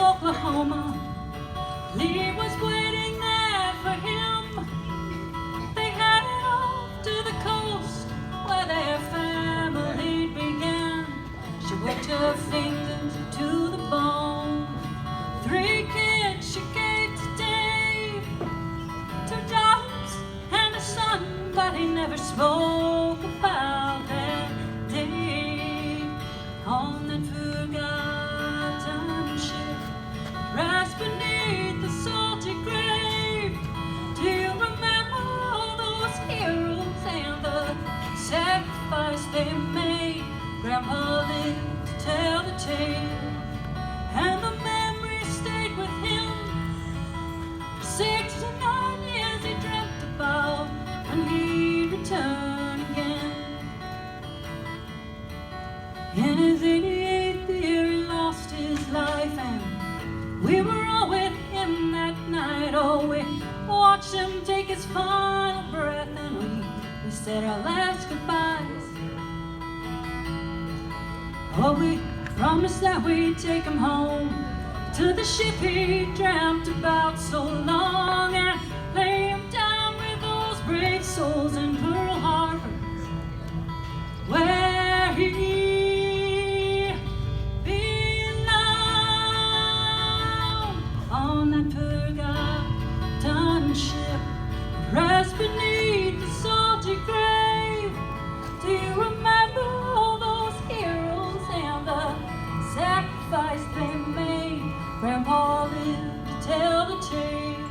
Oklahoma. Lee was waiting there for him. They headed off to the coast where their family began. She worked her fingers to the bone. 3 kids she gave to Dave, 2 daughters and a son, but he never spoke about that day on that forgotten ship, rest beneath the salty grave. Do you remember all those heroes and the sacrifice they made? Grandpa lived to tell the tale, and the memory stayed with him. 69 years he dreamt about when he'd return again. In his 88th year he lost his life, and we were all with him that night. Oh, we watched him take his final breath, and we said our last goodbyes. Oh, we promised that we'd take him home to the ship he dreamt about so long, and lay him down with those brave souls in Pearl Harbor, where he belonged. On that forgotten ship, rest beneath the salty grave. Do you remember all those heroes and the sacrifice they made? Grandpa lived to tell the tale,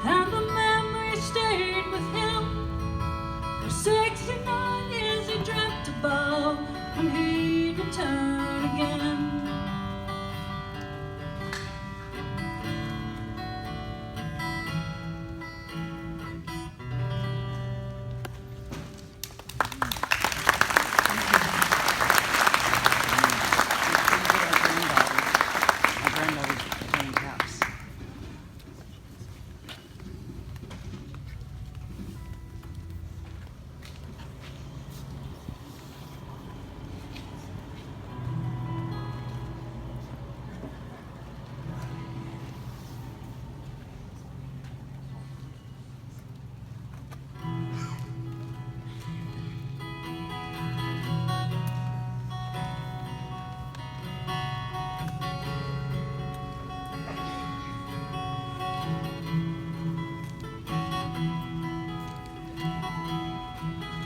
and the memory stayed with him. For 69 years he dreamt about when he'd return again.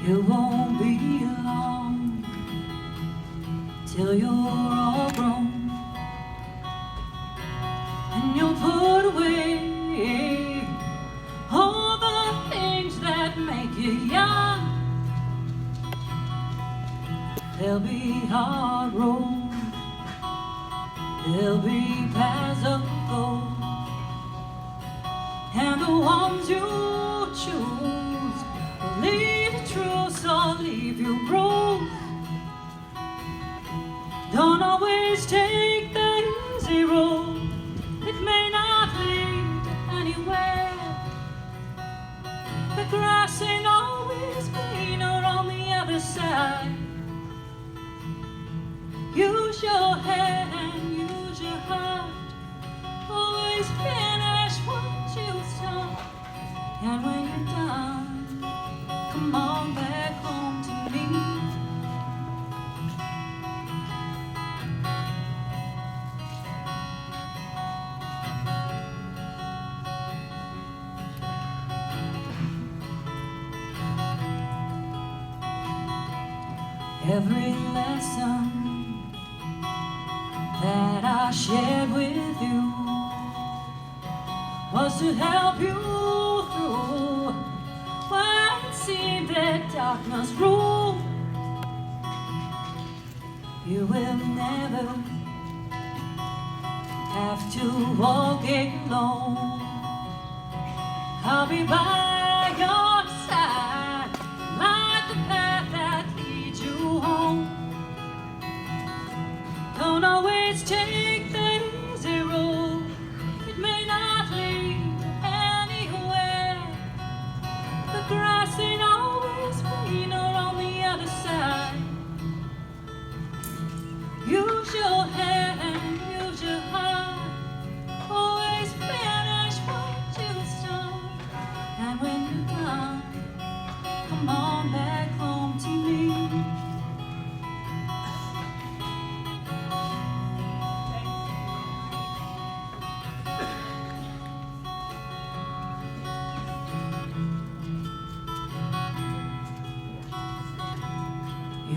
It won't be long till you're all grown, and you'll put away all the things that make you young. There'll be hard roads, there'll be paths of gold, and the ones you choose will lead to truth or leave you broke. Don't always take the easy road, it may not lead anywhere. The grass ain't always greener on the other side. Use your head and use your heart, always finish what you start. And when you're done, come on back home to me. Every lesson that I shared with you was to help you through when it seemed that darkness ruled. You will never have to walk alone. I'll be by your side, light the path that leads you home. Don't always take the easy road, it may not lead anywhere. The grass ain't always greener on the other side. Use your head and use your heart,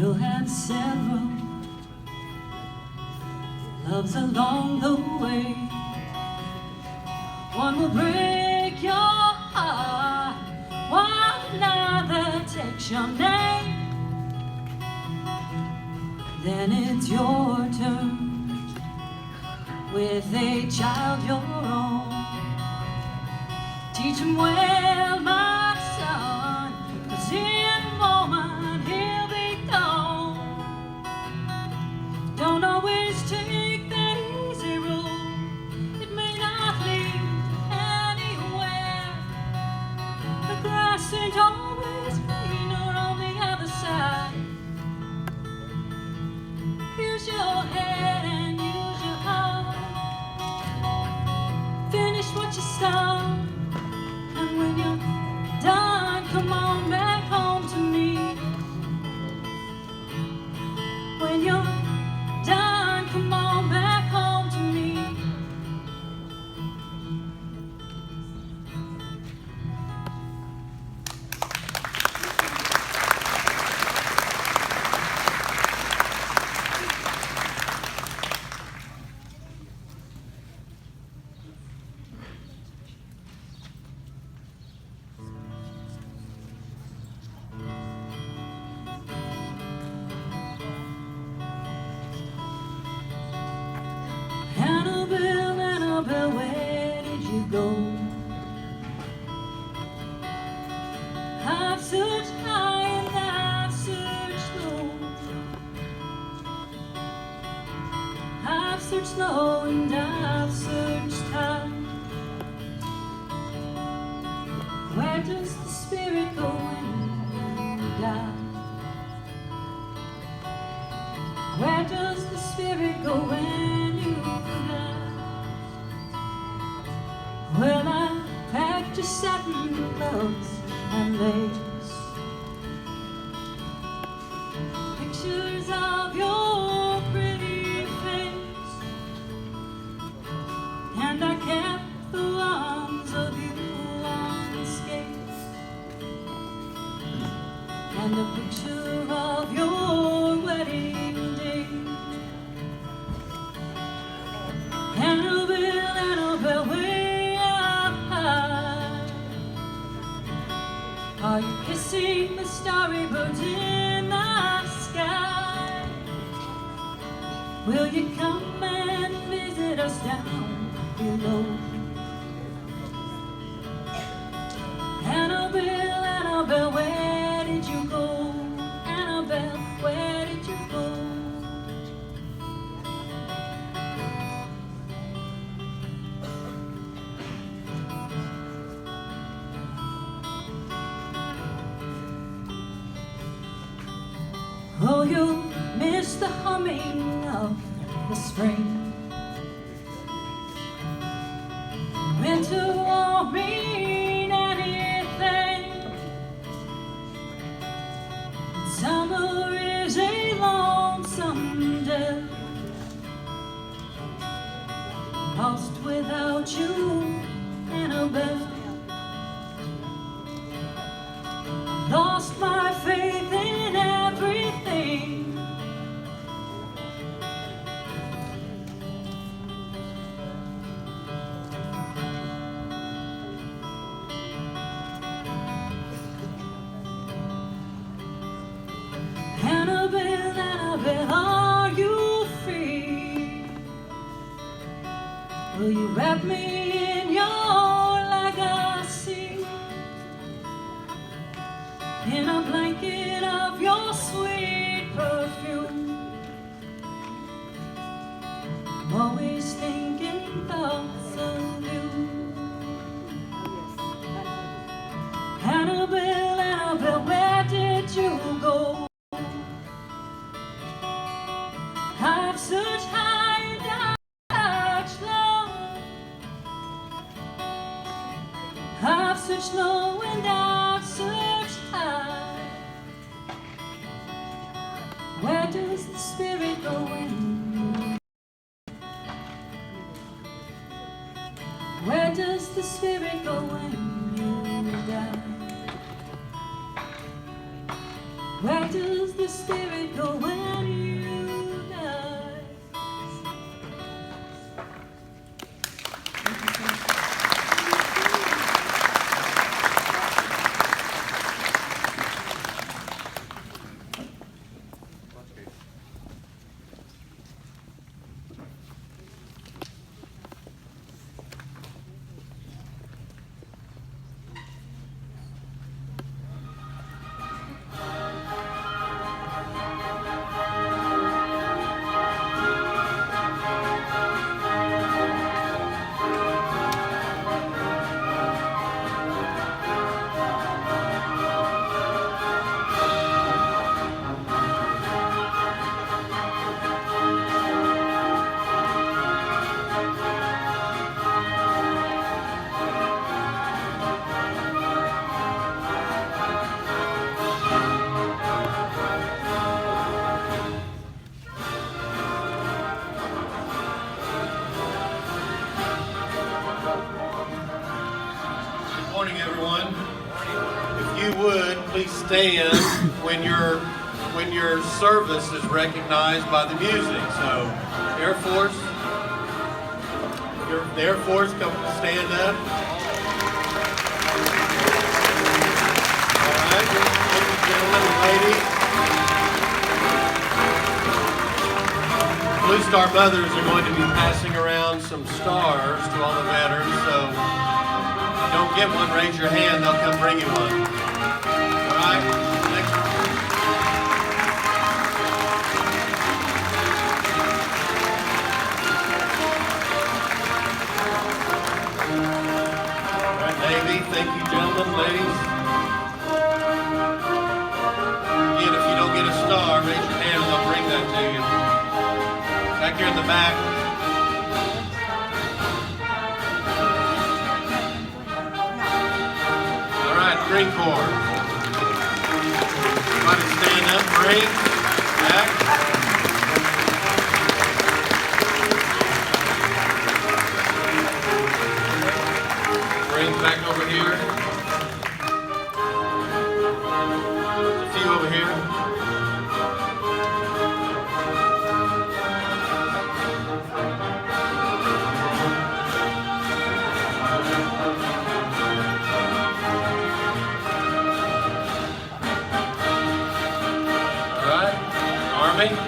You'll have several loves along the way. One will break your heart while another takes your name. Then it's your turn with a child your own. Teach him well, my son, 'cause in a moment he'll be gone. Don't always take that easy road, it may not lead anywhere. The grass ain't always greener on the other side. Use your head and use your heart. Finish what you start. And when you're done, come on back home to me. When you're done, come on back home to me. Annabelle, where did you go? I've searched high and I've searched low. I've searched low and I've searched high. Where does the spirit go when you die? Where does the spirit go when you die? Well, I packed your satin gloves and lace, pictures of your pretty face, and I kept the ones of you on skates, and a picture of your wedding day. Annabelle, way up high, are you kissing the starry birds in the sky? Will you come and visit us down below? Annabelle, where did you go? Annabelle, where did you go? Oh, you miss the humming of the spring. Winter won't mean anything. Summer is a lonesome day, lost without you, Annabelle. Lost my faith in everything. Annabelle, are you free? Will you wrap me in your legacy, in a blanket of your sweet perfume? Always thinking thoughts of you. Annabelle, where did you go? I've searched high and I've searched low. I've searched low and I've searched high. Where does the spirit go when? Where does the spirit go when you die? Where does the spirit go please stand when your service is recognized by the music. So, Air Force, the Air Force, come stand up. All right, ladies and gentlemen and ladies. Blue Star Mothers are going to be passing around some stars to all the veterans, so if you don't get one, raise your hand, they'll come bring you one. All right? Next one. All right, Navy, thank you, gentlemen, ladies. Again, if you don't get a star, raise your hand and they'll bring that to you. Back here in the back. All right, Marine Corps. Everybody stand up, Marine. Back. Marines back over here. There's a few over here. Army. Thank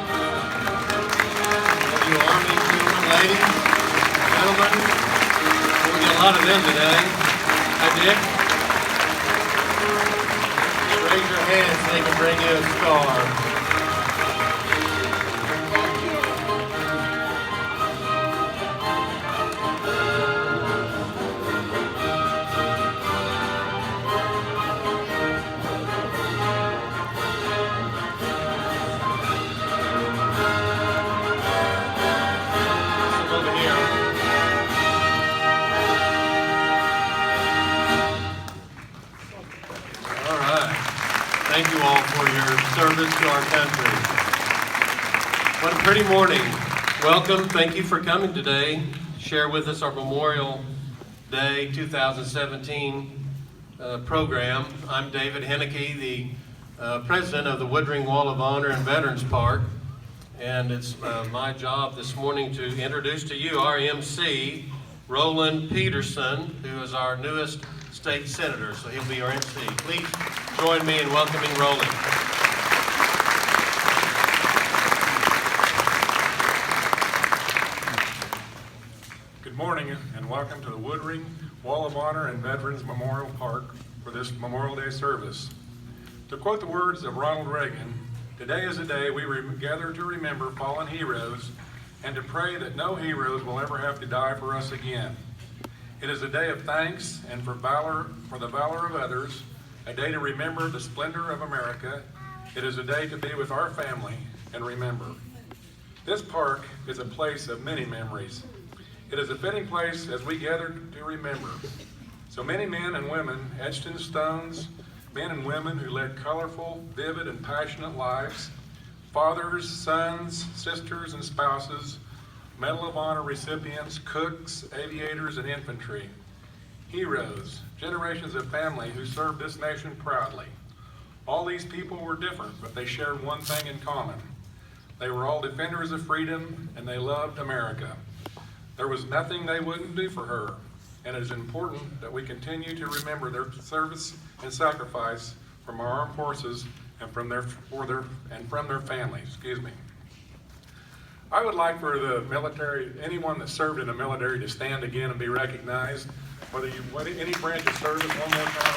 you, Army, ladies, gentlemen. We'll get a lot of them today. Hi, Dick. Raise your hands so they can bring you a star. Thank you all for your service to our country. What a pretty morning. Welcome. Thank you for coming today. Share with us our Memorial Day 2017 program. I'm David Henneke, the president of the Woodring Wall of Honor and Veterans Park. And it's my job this morning to introduce to you our MC, Roland Peterson, who is our newest state senator, so he'll be our MC. Please join me in welcoming Roland. Good morning and welcome to the Woodring Wall of Honor and Veterans Memorial Park for this Memorial Day service. To quote the words of Ronald Reagan, today is a day we gather to remember fallen heroes and to pray that no heroes will ever have to die for us again. It is a day of thanks and for the valor of others, a day to remember the splendor of America. It is a day to be with our family and remember. This park is a place of many memories. It is a fitting place as we gather to remember. So many men and women etched in stones, men and women who led colorful, vivid, and passionate lives, fathers, sons, sisters, and spouses, Medal of Honor recipients, cooks, aviators, and infantry. Heroes, generations of family who served this nation proudly. All these people were different, but they shared one thing in common. They were all defenders of freedom, and they loved America. There was nothing they wouldn't do for her, and it is important that we continue to remember their service and sacrifice from our armed forces and from their families. Excuse me. I would like for the military, anyone that served in the military, to stand again and be recognized. Whether any branch of service, one more time.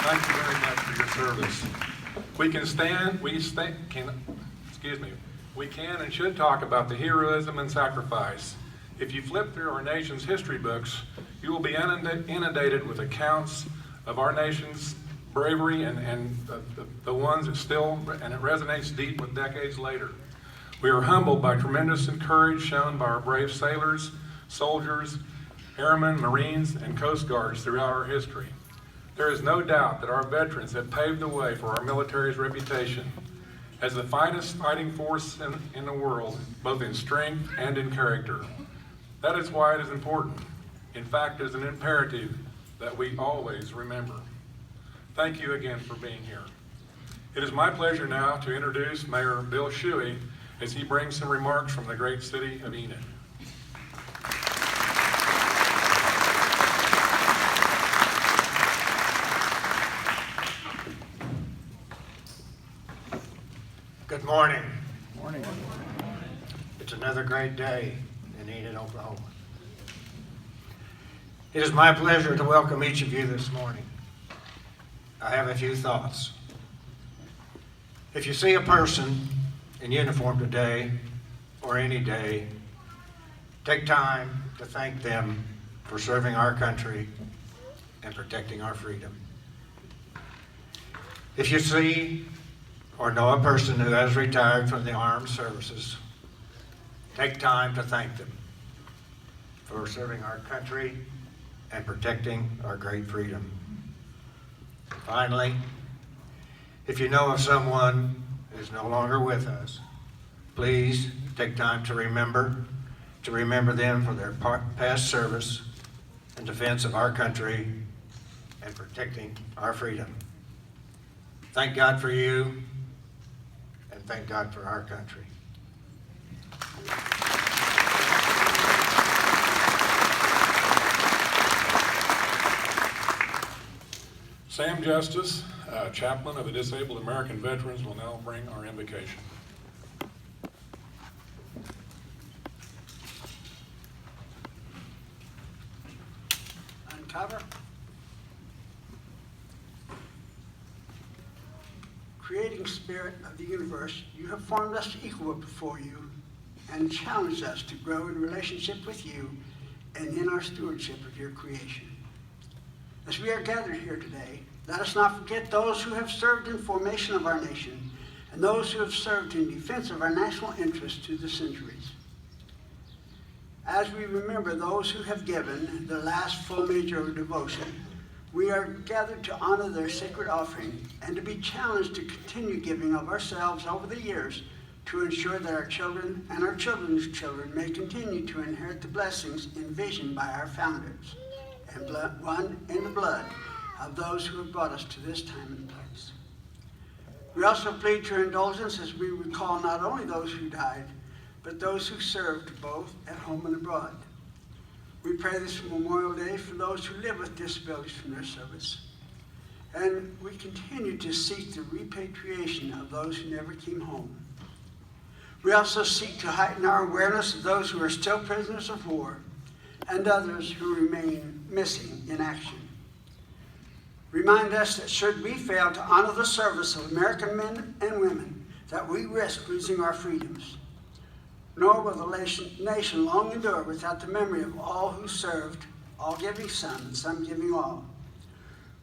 Thank you very much for your service. We can and should talk about the heroism and sacrifice. If you flip through our nation's history books, you will be inundated with accounts of our nation's bravery and the ones that still, and it resonates deep with decades later. We are humbled by tremendous courage shown by our brave sailors, soldiers, airmen, Marines, and Coast Guards throughout our history. There is no doubt that our veterans have paved the way for our military's reputation. as the finest fighting force in the world, both in strength and in character. That is why it is important. In fact, it is an imperative that we always remember. Thank you again for being here. It is my pleasure now to introduce Mayor Bill Shuey as he brings some remarks from the great city of Enid. Good morning. Morning. It's another great day in Enid, Oklahoma. It is my pleasure to welcome each of you this morning. I have a few thoughts. If you see a person in uniform today or any day, take time to thank them for serving our country and protecting our freedom. If you see or know a person who has retired from the armed services, take time to thank them for serving our country and protecting our great freedom. Finally, if you know of someone who is no longer with us, please take time to remember them for their past service in defense of our country and protecting our freedom. Thank God for you, and thank God for our country. Sam Justice, chaplain of the Disabled American Veterans, will now bring our invocation. Uncover. Creating Spirit of the universe, you have formed us equal before you and challenged us to grow in relationship with you and in our stewardship of your creation. As we are gathered here today, let us not forget those who have served in formation of our nation and those who have served in defense of our national interests through the centuries. As we remember those who have given the last full measure of devotion, we are gathered to honor their sacred offering and to be challenged to continue giving of ourselves over the years to ensure that our children and our children's children may continue to inherit the blessings envisioned by our founders and one in the blood of those who have brought us to this time and place. We also plead your indulgence as we recall not only those who died, but those who served both at home and abroad. We pray this Memorial Day for those who live with disabilities from their service. And we continue to seek the repatriation of those who never came home. We also seek to heighten our awareness of those who are still prisoners of war and others who remain missing in action. Remind us that should we fail to honor the service of American men and women, that we risk losing our freedoms. Nor will the nation long endure without the memory of all who served, all giving some and some giving all.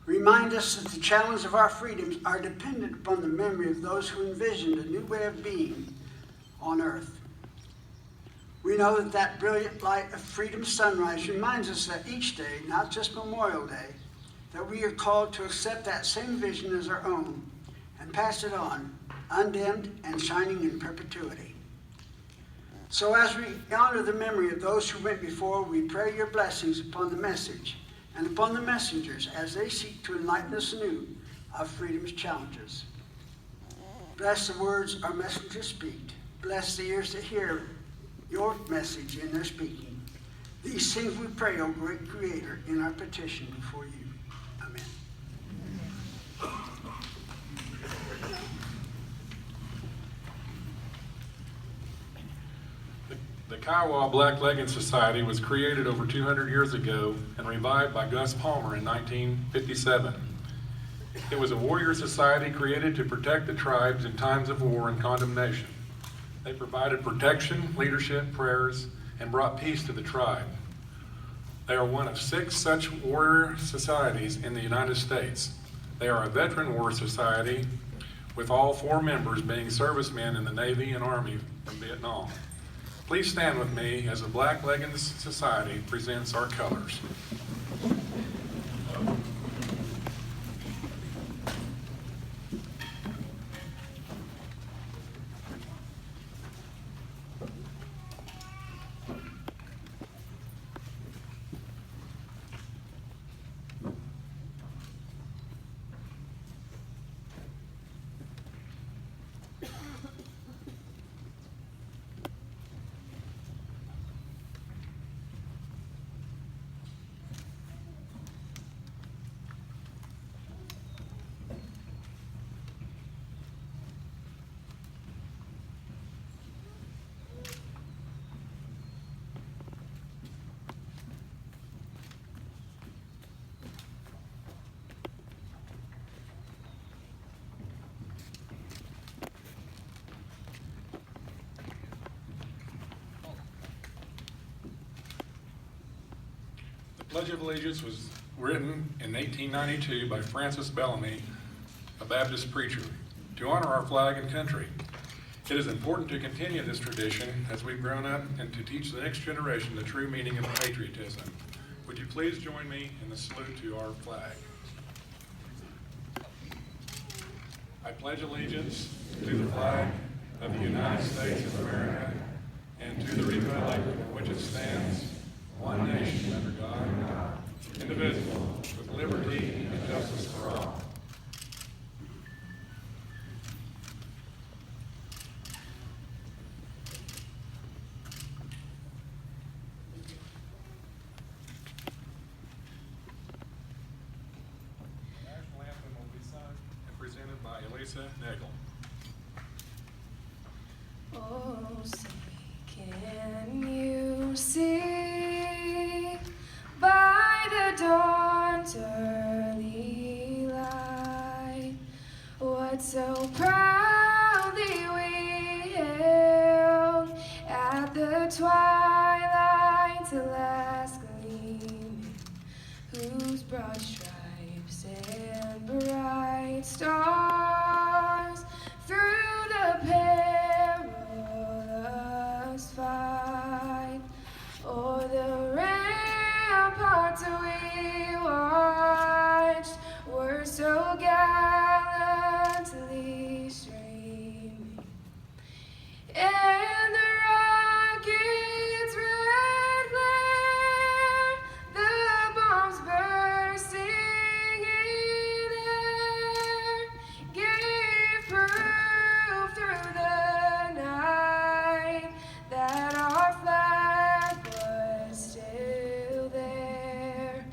Remind us that the challenge of our freedoms are dependent upon the memory of those who envisioned a new way of being on earth. We know that that brilliant light of freedom's sunrise reminds us that each day, not just Memorial Day, that we are called to accept that same vision as our own and pass it on, undimmed and shining in perpetuity. So as we honor the memory of those who went before, we pray your blessings upon the message and upon the messengers as they seek to enlighten us anew of freedom's challenges. Bless the words our messengers speak. Bless the ears that hear your message in their speaking. These things we pray, O great Creator, in our petition before you. Amen. The Kiowa Black Legging Society was created over 200 years ago and revived by Gus Palmer in 1957. It was a warrior society created to protect the tribes in times of war and condemnation. They provided protection, leadership, prayers, and brought peace to the tribe. They are one of 6 such warrior societies in the United States. They are a veteran war society, with all 4 members being servicemen in the Navy and Army from Vietnam. Please stand with me as the Black Leggings Society presents our colors. Pledge of Allegiance was written in 1892 by Francis Bellamy, a Baptist preacher, to honor our flag and country. It is important to continue this tradition as we've grown up and to teach the next generation the true meaning of patriotism. Would you please join me in the salute to our flag? I pledge allegiance to the flag of the United States of America and to the republic for which it stands, one nation under God, indivisible, with liberty and justice for all. The national anthem will be sung and presented by Elisa Nagel. Oh, say, can you see by the dawn's early light what so proudly we hailed at the twilight's last gleaming, whose broad stripes and bright stars through the perilous fight o'er the ramparts we watched were so gallantly streaming, and the rocket's red glare, the bombs bursting in air, gave proof through the night that our flag was still there.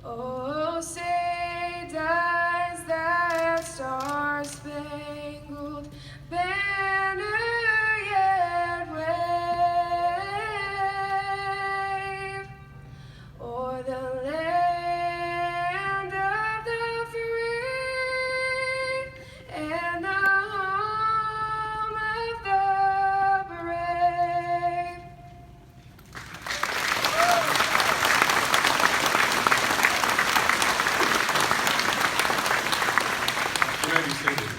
Oh, say does that star-spangled banner yet wave o'er the land of the free and the home of the brave? You may be seated.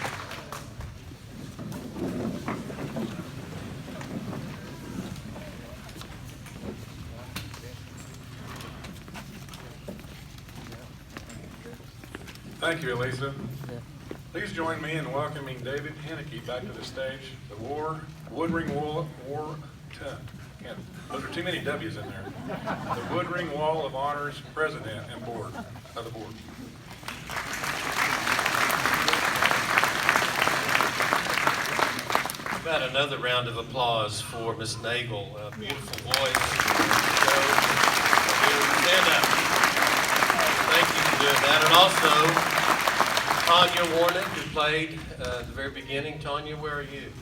Thank you, Elisa. Please join me in welcoming David Henneke back to the stage. The Woodring those are too many W's in there. The Woodring Wall of Honor's President and Board of the Board. About another round of applause for Miss Nagel. A beautiful voice. Stand up. Thank you for doing that. And also, Tanya Warnick, who played at the very beginning. Tanya, where are you?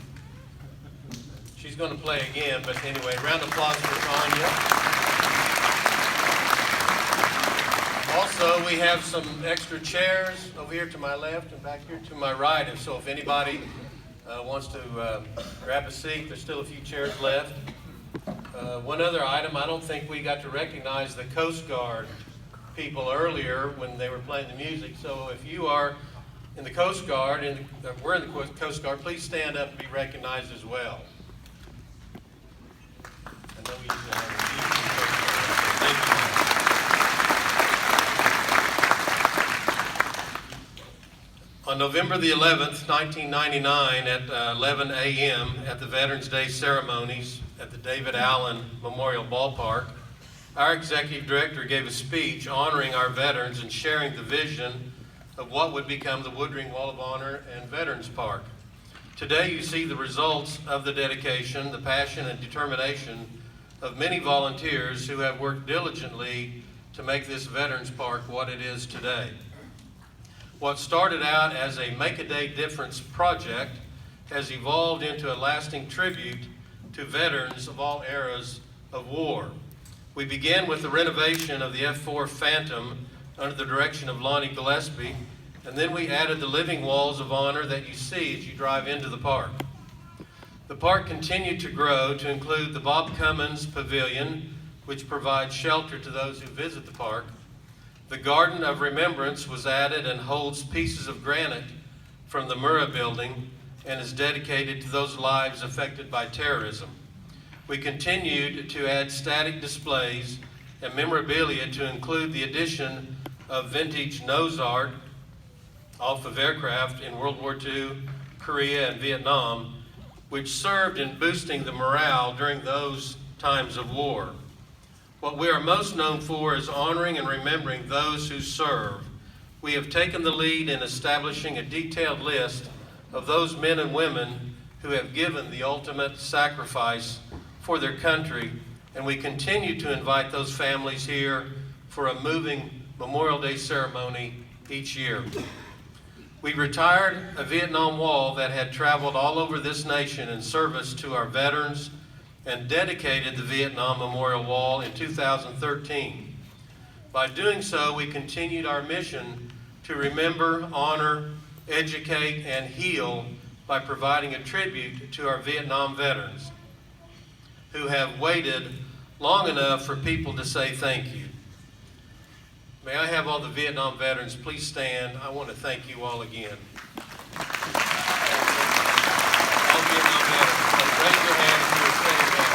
She's going to play again, but anyway, round of applause for Tanya. Also, we have some extra chairs over here to my left and back here to my right. And so if anybody wants to grab a seat, there's still a few chairs left. One other item, I don't think we got to recognize the Coast Guard people earlier when they were playing the music. So if you are in the Coast Guard, and we're in the Coast Guard, please stand up and be recognized as well. I know we usually have a few from the Coast Guard. Thank you. On November the 11th, 1999, at 11 a.m. at the Veterans Day ceremonies at the David Allen Memorial Ballpark, our executive director gave a speech honoring our veterans and sharing the vision of what would become the Woodring Wall of Honor and Veterans Park. Today you see the results of the dedication, the passion and determination of many volunteers who have worked diligently to make this Veterans Park what it is today. What started out as a Make a Day Difference project has evolved into a lasting tribute to veterans of all eras of war. We began with the renovation of the F-4 Phantom under the direction of Lonnie Gillespie, and then we added the living walls of honor that you see as you drive into the park. The park continued to grow to include the Bob Cummins Pavilion, which provides shelter to those who visit the park. The Garden of Remembrance was added and holds pieces of granite from the Murrah building and is dedicated to those lives affected by terrorism. We continued to add static displays and memorabilia to include the addition of vintage nose art off of aircraft in World War II, Korea, and Vietnam, which served in boosting the morale during those times of war. What we are most known for is honoring and remembering those who serve. We have taken the lead in establishing a detailed list of those men and women who have given the ultimate sacrifice for their country, and we continue to invite those families here for a moving Memorial Day ceremony each year. We retired a Vietnam wall that had traveled all over this nation in service to our veterans and dedicated the Vietnam Memorial Wall in 2013. By doing so, we continued our mission to remember, honor, educate, and heal by providing a tribute to our Vietnam veterans who have waited long enough for people to say thank you. May I have all the Vietnam veterans please stand? I want to thank you all again. All Vietnam veterans, raise your hand if you're saying that.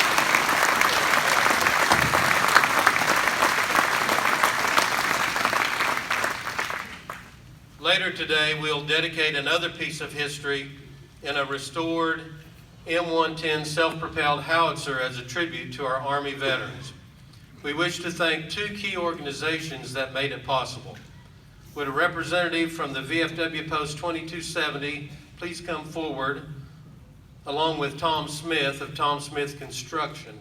Later today, we'll dedicate another piece of history in a restored M110 self-propelled howitzer as a tribute to our Army veterans. We wish to thank two key organizations that made it possible. Would a representative from the VFW Post 2270 please come forward, along with Tom Smith of Tom Smith Construction.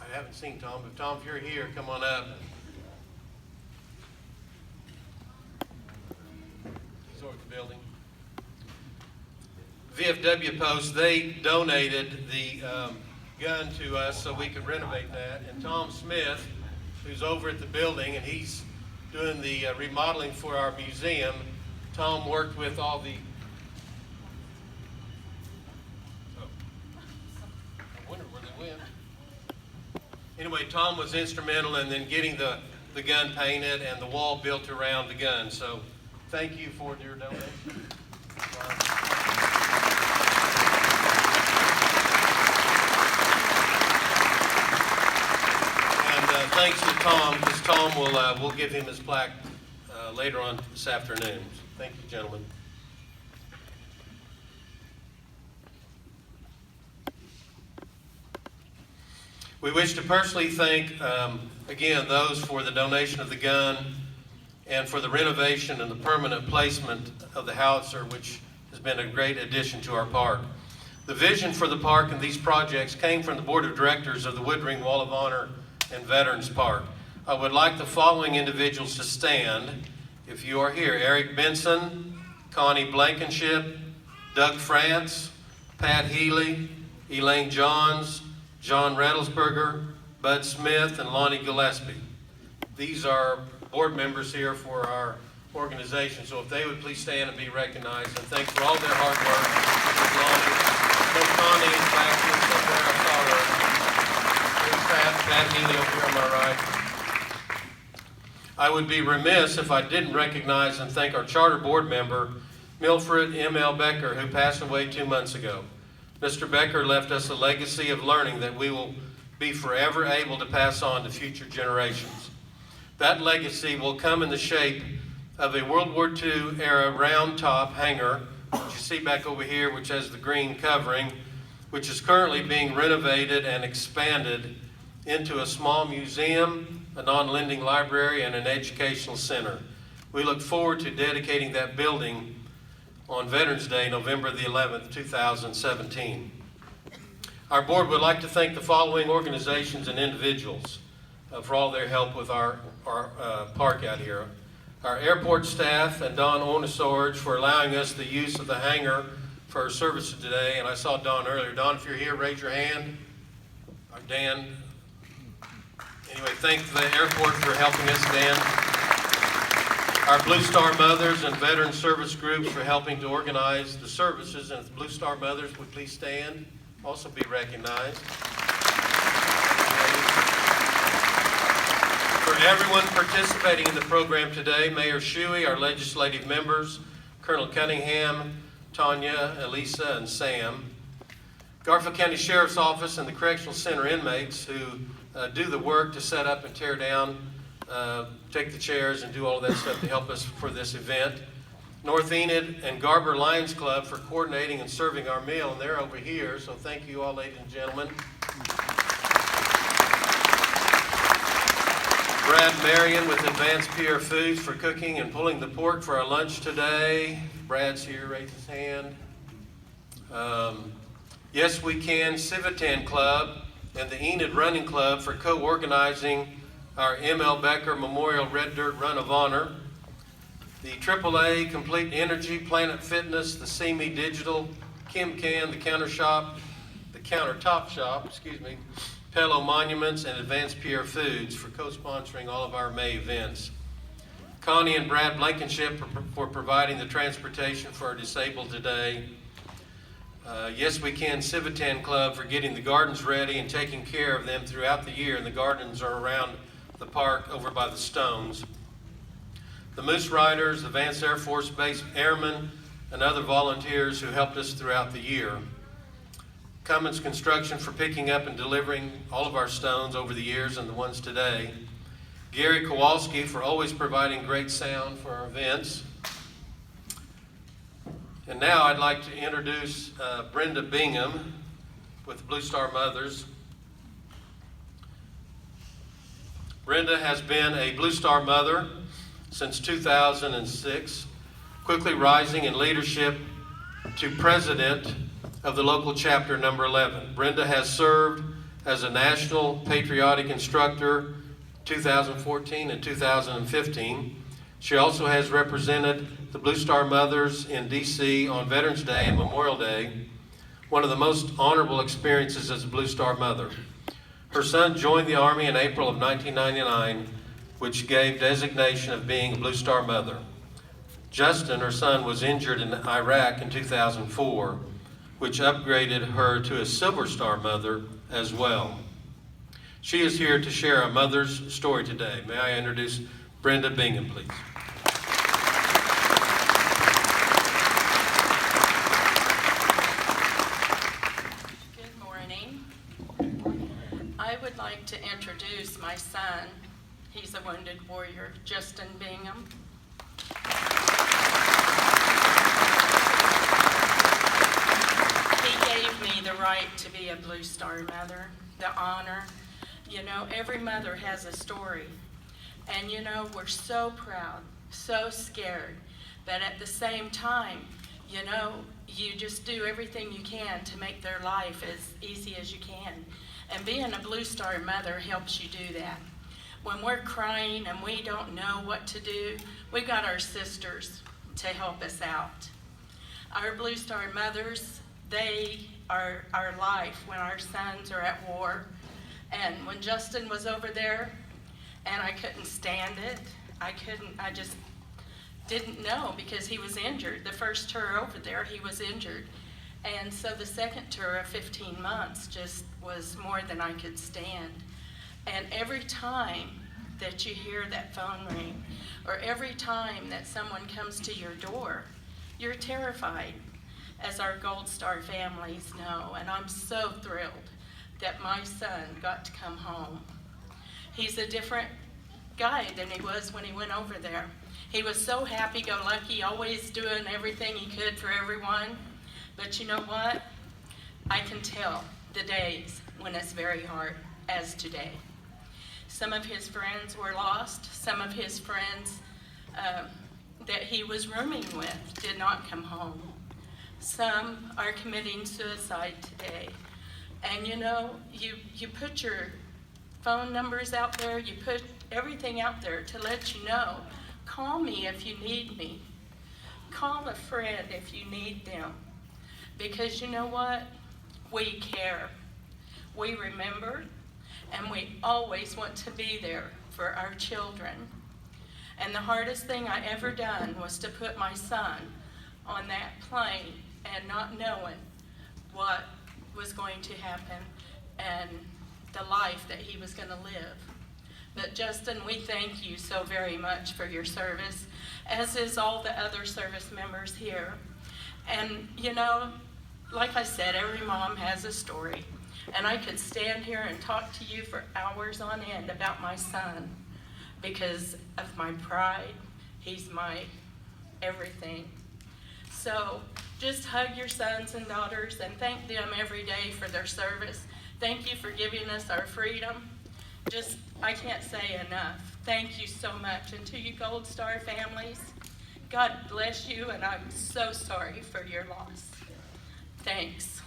I haven't seen Tom, but Tom, if you're here, come on up. He's over at the building. VFW Post, they donated the gun to us so we could renovate that. And Tom Smith, who's over at the building, and he's doing the remodeling for our museum. Tom worked with all the... Oh. I wonder where they went. Anyway, Tom was instrumental in then getting the gun painted and the wall built around the gun. So thank you for your donation. Thanks to Tom, because Tom we'll give him his plaque later on this afternoon. Thank you, gentlemen. We wish to personally thank, again, those for the donation of the gun and for the renovation and the permanent placement of the howitzer, which has been a great addition to our park. The vision for the park and these projects came from the Board of Directors of the Woodring Wall of Honor and Veterans Park. I would like the following individuals to stand if you are here. Eric Benson, Connie Blankenship, Doug France, Pat Healy, Elaine Johns, John Rattlesberger, Bud Smith, and Lonnie Gillespie. These are board members here for our organization, so if they would please stand and be recognized, and thanks for all their hard work. Lonnie is back here somewhere, I saw her. Pat Healy over here on my right. I would be remiss if I didn't recognize and thank our charter board member, Milfred M.L. Becker, who passed away 2 months ago. Mr. Becker left us a legacy of learning that we will be forever able to pass on to future generations. That legacy will come in the shape of a World War II era round top hangar, which you see back over here, which has the green covering, which is currently being renovated and expanded into a small museum, a non-lending library, and an educational center. We look forward to dedicating that building on Veterans Day, November the 11th, 2017. Our board would like to thank the following organizations and individuals for all their help with our park out here. Our airport staff and Don Onesorge for allowing us the use of the hangar for our services today. And I saw Don earlier. Don, if you're here, raise your hand. Dan. Anyway, thank the airport for helping us, Dan. Our Blue Star Mothers and Veteran Service Groups for helping to organize the services. And if the Blue Star Mothers would please stand, also be recognized. For everyone participating in the program today, Mayor Shuey, our legislative members, Colonel Cunningham, Tanya, Elisa, and Sam, Garfield County Sheriff's Office and the Correctional Center inmates who do the work to set up and tear down, take the chairs and do all of that stuff to help us for this event. North Enid and Garber Lions Club for coordinating and serving our meal, and they're over here, so thank you all, ladies and gentlemen. Brad Marion with Advanced PR Foods for cooking and pulling the pork for our lunch today. Brad's here, raise his hand. Yes We Can Civitan Club and the Enid Running Club for co-organizing our M.L. Becker Memorial Red Dirt Run of Honor. The AAA, Complete Energy, Planet Fitness, the See Me Digital, Kim Can, the Countertop Shop, Pelo Monuments, and Advanced PR Foods for co-sponsoring all of our May events. Connie and Brad Blankenship for providing the transportation for our disabled today. Yes We Can Civitan Club for getting the gardens ready and taking care of them throughout the year, and the gardens are around the park over by the Stones. The Moose Riders, the Vance Air Force Base Airmen, and other volunteers who helped us throughout the year. Cummins Construction for picking up and delivering all of our stones over the years and the ones today. Gary Kowalski for always providing great sound for our events. And now I'd like to introduce Brenda Bingham with Blue Star Mothers. Brenda has been a Blue Star Mother since 2006, quickly rising in leadership to president of the local chapter number 11. Brenda has served as a national patriotic instructor 2014 and 2015. She also has represented the Blue Star Mothers in DC on Veterans Day and Memorial Day, one of the most honorable experiences as a Blue Star Mother. Her son joined the Army in April of 1999, which gave designation of being a Blue Star Mother. Justin, her son, was injured in Iraq in 2004, which upgraded her to a Silver Star Mother as well. She is here to share a mother's story today. May I introduce Brenda Bingham, please. Good morning. I would like to introduce my son. He's a wounded warrior, Justin Bingham. He gave me the right to be a Blue Star Mother, the honor. You know, every mother has a story. And you know, we're so proud, so scared, but at the same time, you know, you just do everything you can to make their life as easy as you can. And being a Blue Star Mother helps you do that. When we're crying and we don't know what to do, we got our sisters to help us out. Our Blue Star Mothers, they are our life when our sons are at war. And when Justin was over there, and I couldn't stand it, I just didn't know because he was injured. The first tour over there, he was injured. And so the second tour of 15 months just was more than I could stand. And every time that you hear that phone ring, or every time that someone comes to your door, you're terrified, as our Gold Star families know. And I'm so thrilled that my son got to come home. He's a different guy than he was when he went over there. He was so happy-go-lucky, always doing everything he could for everyone. But you know what? I can tell the days when it's very hard, as today. Some of his friends were lost. Some of his friends that he was rooming with did not come home. Some are committing suicide today. And you know, you put your phone numbers out there, you put everything out there to let you know. Call me if you need me. Call a friend if you need them. Because you know what? We care. We remember, and we always want to be there for our children. And the hardest thing I ever done was to put my son on that plane and not knowing what was going to happen and the life that he was going to live. But Justin, we thank you so very much for your service, as is all the other service members here. And you know, like I said, every mom has a story. And I could stand here and talk to you for hours on end about my son because of my pride. He's my everything. So just hug your sons and daughters and thank them every day for their service. Thank you for giving us our freedom. Just, I can't say enough. Thank you so much. And to you Gold Star families, God bless you, and I'm so sorry for your loss. Thanks.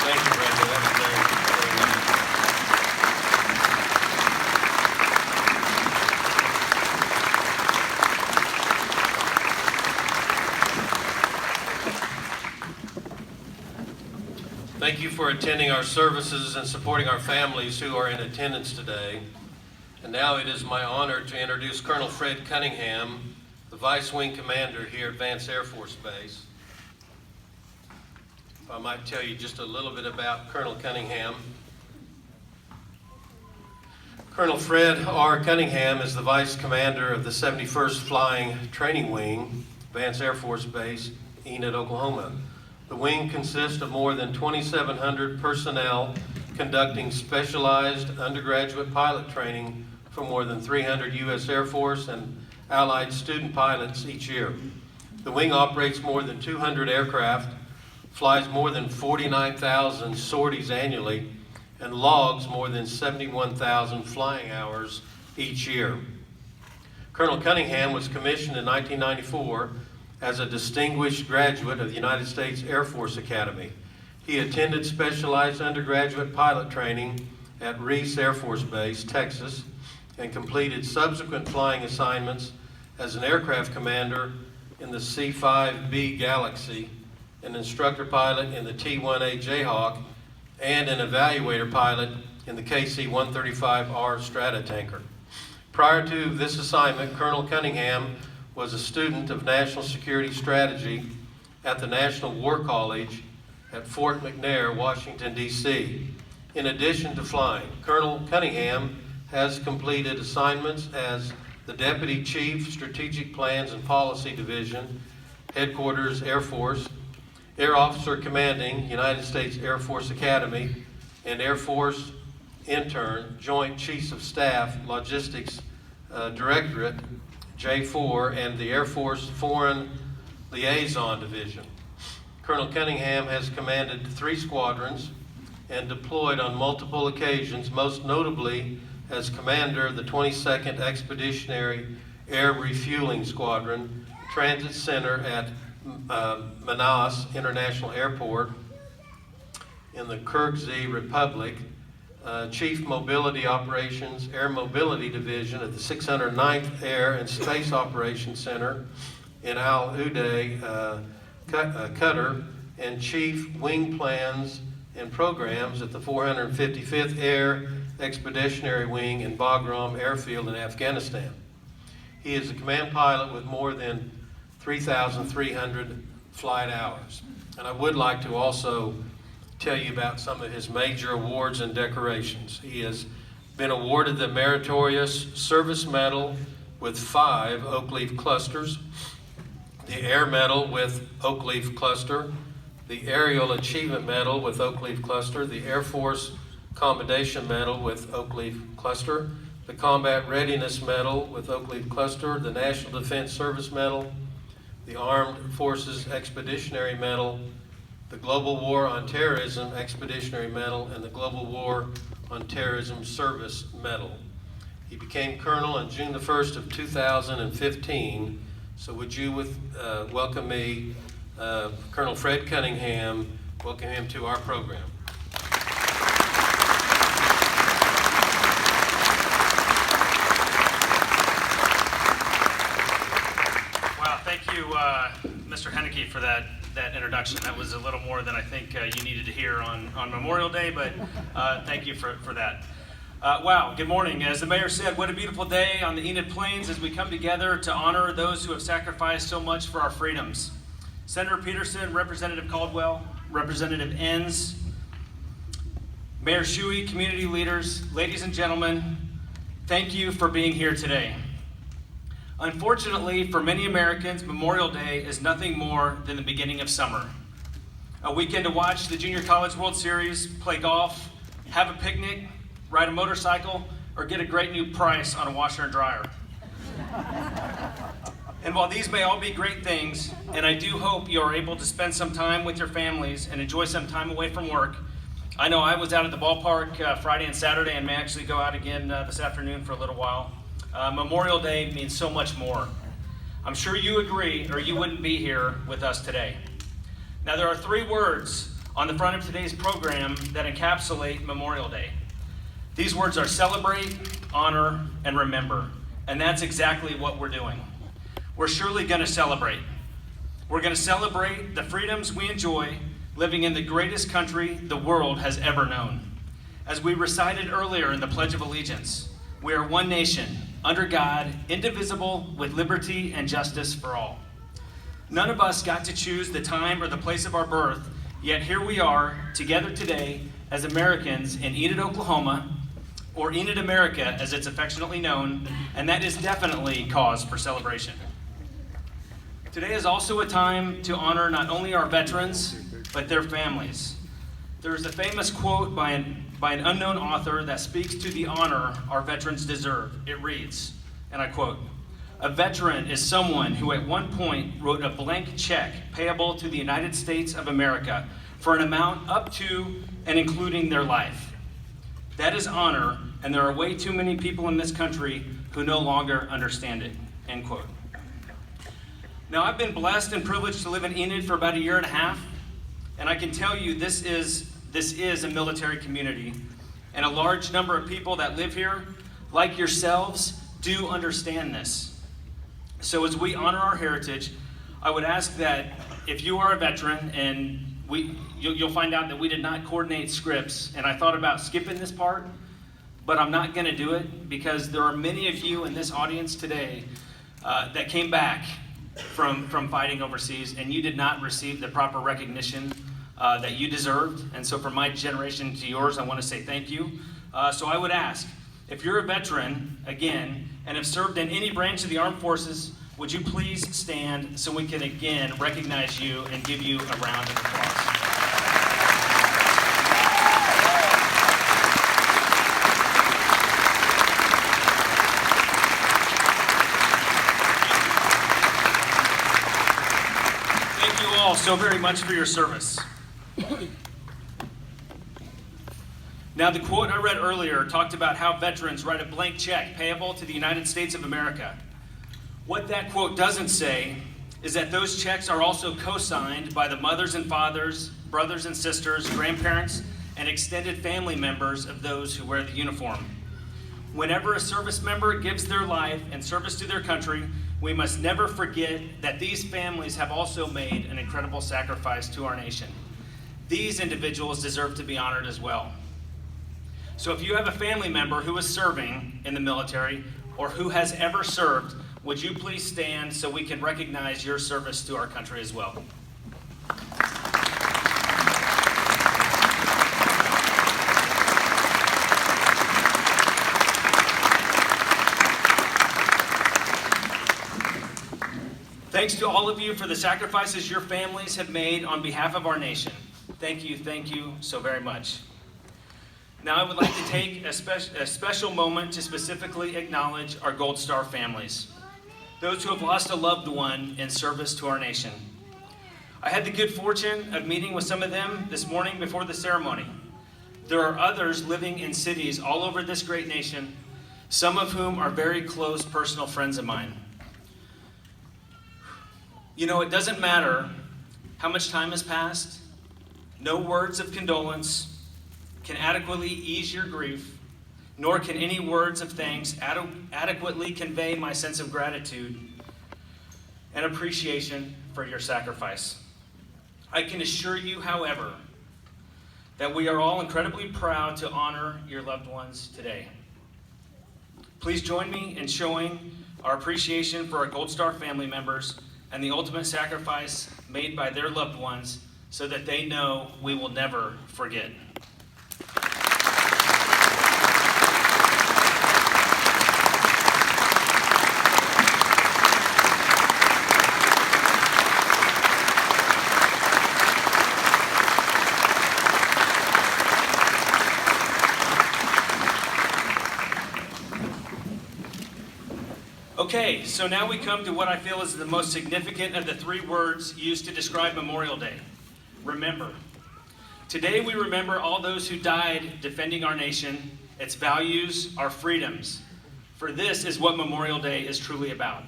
Thank you, Brenda. That was very, very nice. Thank you for attending our services and supporting our families who are in attendance today. And now it is my honor to introduce Colonel Fred Cunningham, the Vice Wing Commander here at Vance Air Force Base. If I might tell you just a little bit about Colonel Cunningham. Colonel Fred R. Cunningham is the Vice Commander of the 71st Flying Training Wing, Vance Air Force Base, Enid, Oklahoma. The wing consists of more than 2,700 personnel conducting specialized undergraduate pilot training for more than 300 U.S. Air Force and Allied student pilots each year. The wing operates more than 200 aircraft, flies more than 49,000 sorties annually, and logs more than 71,000 flying hours each year. Colonel Cunningham was commissioned in 1994 as a distinguished graduate of the United States Air Force Academy. He attended specialized undergraduate pilot training at Reese Air Force Base, Texas, and completed subsequent flying assignments as an aircraft commander in the C-5B Galaxy, an instructor pilot in the T-1A Jayhawk, and an evaluator pilot in the KC-135R Stratotanker. Prior to this assignment, Colonel Cunningham was a student of National Security Strategy at the National War College at Fort McNair, Washington, D.C. In addition to flying, Colonel Cunningham has completed assignments as the Deputy Chief, Strategic Plans and Policy Division, Headquarters, Air Force, Air Officer Commanding, United States Air Force Academy, and Air Force Intern, Joint Chiefs of Staff, Logistics Directorate, J4, and the Air Force Foreign Liaison Division. Colonel Cunningham has commanded 3 squadrons and deployed on multiple occasions, most notably as commander of the 22nd Expeditionary Air Refueling Squadron, Transit Center at Manaus International Airport in the Kyrgyz Republic, Chief Mobility Operations, Air Mobility Division at the 609th Air and Space Operations Center in Al Uday, Qatar, and Chief Wing Plans and Programs at the 455th Air Expeditionary Wing in Bagram Airfield in Afghanistan. He is a command pilot with more than 3,300 flight hours. And I would like to also tell you about some of his major awards and decorations. He has been awarded the Meritorious Service Medal with 5 Oak Leaf Clusters, the Air Medal with Oak Leaf Cluster, the Aerial Achievement Medal with Oak Leaf Cluster, the Air Force Commendation Medal with Oak Leaf Cluster, the Combat Readiness Medal with Oak Leaf Cluster, the National Defense Service Medal, the Armed Forces Expeditionary Medal, the Global War on Terrorism Expeditionary Medal, and the Global War on Terrorism Service Medal. He became colonel on June the 1st of 2015. So would you welcome me, Colonel Fred Cunningham, welcome him to our program. Wow, thank you, Mr. Henneke, for that introduction. That was a little more than I think you needed to hear on Memorial Day, but thank you for that. Wow, good morning. As the mayor said, what a beautiful day on the Enid Plains as we come together to honor those who have sacrificed so much for our freedoms. Senator Peterson, Representative Caldwell, Representative Enns, Mayor Shuey, community leaders, ladies and gentlemen, thank you for being here today. Unfortunately, for many Americans, Memorial Day is nothing more than the beginning of summer. A weekend to watch the Junior College World Series, play golf, have a picnic, ride a motorcycle, or get a great new price on a washer and dryer. And while these may all be great things, and I do hope you are able to spend some time with your families and enjoy some time away from work, I know I was out at the ballpark Friday and Saturday and may actually go out again this afternoon for a little while. Memorial Day means so much more. I'm sure you agree or you wouldn't be here with us today. Now there are 3 words on the front of today's program that encapsulate Memorial Day. These words are celebrate, honor, and remember. And that's exactly what we're doing. We're surely going to celebrate. We're going to celebrate the freedoms we enjoy living in the greatest country the world has ever known. As we recited earlier in the Pledge of Allegiance, we are one nation, under God, indivisible, with liberty and justice for all. None of us got to choose the time or the place of our birth, yet here we are, together today, as Americans in Enid, Oklahoma, or Enid America as it's affectionately known, and that is definitely cause for celebration. Today is also a time to honor not only our veterans, but their families. There is a famous quote by an unknown author that speaks to the honor our veterans deserve. It reads, and I quote, "A veteran is someone who at one point wrote a blank check payable to the United States of America for an amount up to and including their life. That is honor, and there are way too many people in this country who no longer understand it," end quote. Now, I've been blessed and privileged to live in Enid for about a year and a half, and I can tell you this is a military community, and a large number of people that live here, like yourselves, do understand this. So as we honor our heritage, I would ask that if you are a veteran, and you'll find out that we did not coordinate scripts, and I thought about skipping this part, but I'm not going to do it because there are many of you in this audience today that came back from fighting overseas, and you did not receive the proper recognition that you deserved. And so from my generation to yours, I want to say thank you. So I would ask, if you're a veteran, again, and have served in any branch of the armed forces, would you please stand so we can again recognize you and give you a round of applause. Thank you all so very much for your service. Now, the quote I read earlier talked about how veterans write a blank check payable to the United States of America. What that quote doesn't say is that those checks are also co-signed by the mothers and fathers, brothers and sisters, grandparents, and extended family members of those who wear the uniform. Whenever a service member gives their life in service to their country, we must never forget that these families have also made an incredible sacrifice to our nation. These individuals deserve to be honored as well. So if you have a family member who is serving in the military or who has ever served, would you please stand so we can recognize your service to our country as well? Thanks to all of you for the sacrifices your families have made on behalf of our nation. Thank you so very much. Now I would like to take a special moment to specifically acknowledge our Gold Star families, those who have lost a loved one in service to our nation. I had the good fortune of meeting with some of them this morning before the ceremony. There are others living in cities all over this great nation, some of whom are very close personal friends of mine. You know, it doesn't matter how much time has passed. No words of condolence can adequately ease your grief, nor can any words of thanks adequately convey my sense of gratitude and appreciation for your sacrifice. I can assure you, however, that we are all incredibly proud to honor your loved ones today. Please join me in showing our appreciation for our Gold Star family members and the ultimate sacrifice made by their loved ones so that they know we will never forget. Okay, so now we come to what I feel is the most significant of the three words used to describe Memorial Day: remember. Today we remember all those who died defending our nation, its values, our freedoms. For this is what Memorial Day is truly about.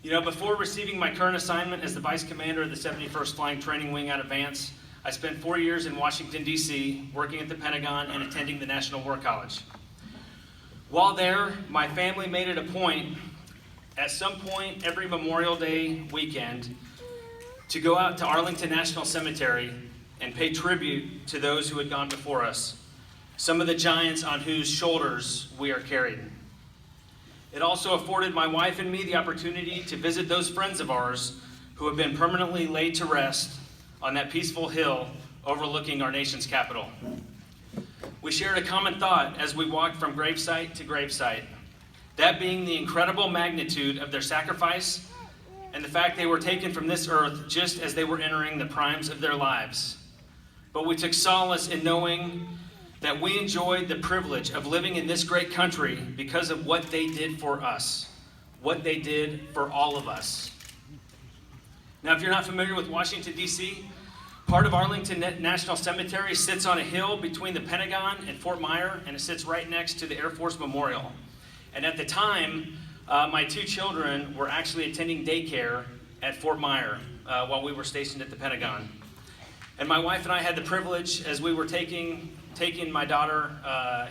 You know, before receiving my current assignment as the Vice Commander of the 71st Flying Training Wing out of Vance, I spent 4 years in Washington, D.C., working at the Pentagon and attending the National War College. While there, my family made it a point at some point every Memorial Day weekend to go out to Arlington National Cemetery and pay tribute to those who had gone before us, some of the giants on whose shoulders we are carried. It also afforded my wife and me the opportunity to visit those friends of ours who have been permanently laid to rest on that peaceful hill overlooking our nation's capital. We shared a common thought as we walked from gravesite to gravesite, that being the incredible magnitude of their sacrifice and the fact they were taken from this earth just as they were entering the primes of their lives. But we took solace in knowing that we enjoyed the privilege of living in this great country because of what they did for us, what they did for all of us. Now, if you're not familiar with Washington, D.C., part of Arlington National Cemetery sits on a hill between the Pentagon and Fort Myer, and it sits right next to the Air Force Memorial. And at the time, my two children were actually attending daycare at Fort Myer while we were stationed at the Pentagon. And my wife and I had the privilege, as we were taking my daughter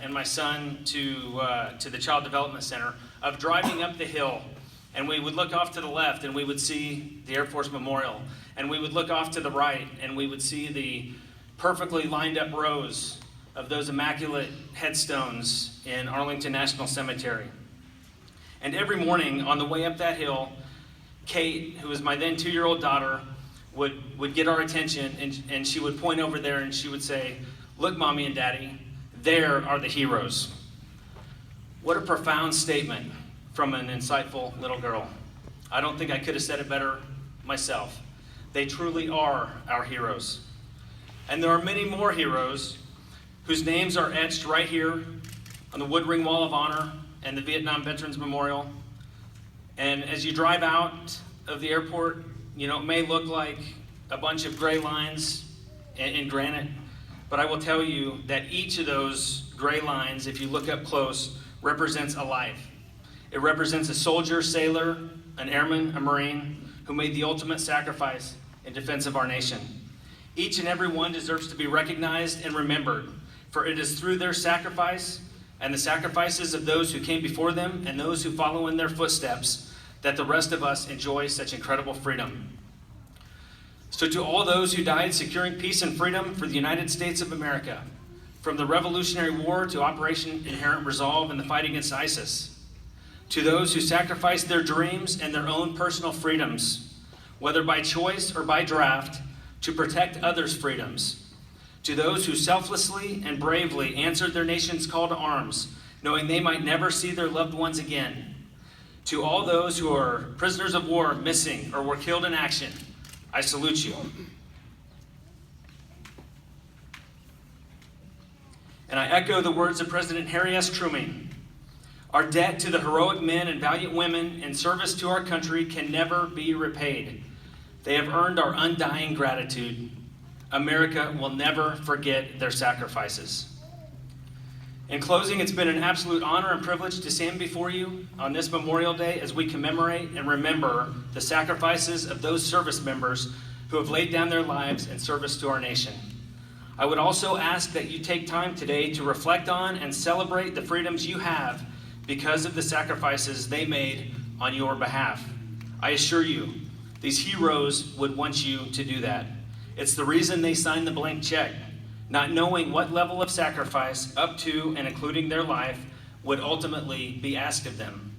and my son to the Child Development Center, of driving up the hill. And we would look off to the left and we would see the Air Force Memorial. And we would look off to the right and we would see the perfectly lined up rows of those immaculate headstones in Arlington National Cemetery. And every morning on the way up that hill, Kate, who was my then 2-year-old daughter, would get our attention, and she would point over there and she would say, "Look, Mommy and Daddy, there are the heroes." What a profound statement from an insightful little girl. I don't think I could have said it better myself. They truly are our heroes. And there are many more heroes whose names are etched right here on the Woodring Wall of Honor and the Vietnam Veterans Memorial. And as you drive out of the airport, you know, it may look like a bunch of gray lines in granite, but I will tell you that each of those gray lines, if you look up close, represents a life. It represents a soldier, sailor, an airman, a Marine, who made the ultimate sacrifice in defense of our nation. Each and every one deserves to be recognized and remembered, for it is through their sacrifice and the sacrifices of those who came before them and those who follow in their footsteps that the rest of us enjoy such incredible freedom. So to all those who died securing peace and freedom for the United States of America, from the Revolutionary War to Operation Inherent Resolve and the fight against ISIS, to those who sacrificed their dreams and their own personal freedoms, whether by choice or by draft, to protect others' freedoms, to those who selflessly and bravely answered their nation's call to arms, knowing they might never see their loved ones again, to all those who are prisoners of war, missing, or were killed in action, I salute you. And I echo the words of President Harry S. Truman. Our debt to the heroic men and valiant women in service to our country can never be repaid. They have earned our undying gratitude. America will never forget their sacrifices. In closing, it's been an absolute honor and privilege to stand before you on this Memorial Day as we commemorate and remember the sacrifices of those service members who have laid down their lives in service to our nation. I would also ask that you take time today to reflect on and celebrate the freedoms you have because of the sacrifices they made on your behalf. I assure you, these heroes would want you to do that. It's the reason they signed the blank check. not knowing what level of sacrifice up to and including their life would ultimately be asked of them.